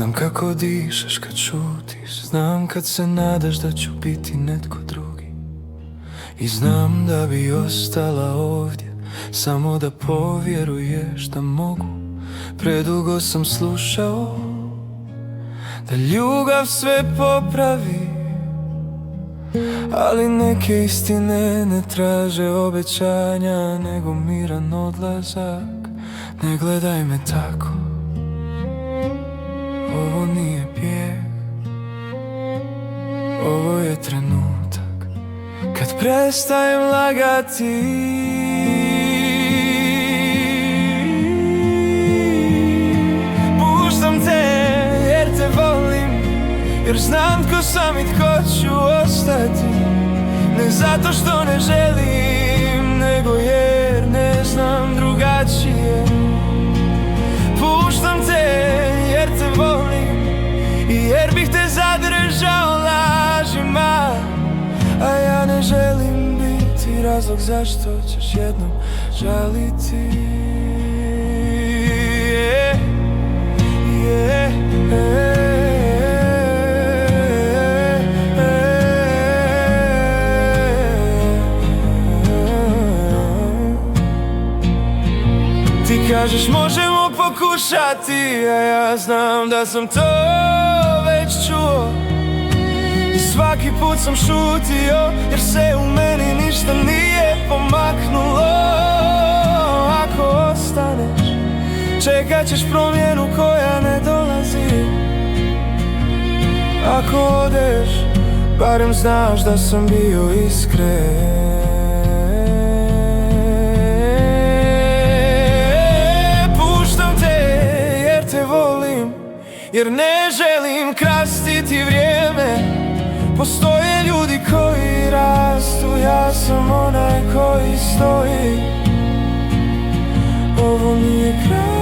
Znam kako dišeš kad šutiš, znam kad se nadaš da ću biti netko drugi. I znam da bi ostala ovdje samo da povjeruješ da mogu. Predugo sam slušao da ljubav sve popravi, ali neke istine ne traže obećanja, nego miran odlazak. Ne gledaj me tako, ovo nije bijeg, ovo je trenutak kad prestajem lagati. Puštam te jer te volim, jer znam tko sam i tko ću ostati. Ne zato što ne želim, nego jer ne znam drugačije. Puštam te jer te volim i jer bih te zadržao lažima, a ja ne želim biti razlog zašto ćeš jednom žaliti. Ti kažeš možemo pokušati, a ja znam da sam to već čuo. I svaki put sam šutio, jer se u meni ništa nije pomaknulo. Ako ostaneš, čekat ćeš promjenu koja ne dolazi. Ako odeš, barem znaš da sam bio iskren. Jer ne želim krastiti vrijeme. Postoje ljudi koji rastu, ja sam onaj koji stoji. Ovo mi je kraj.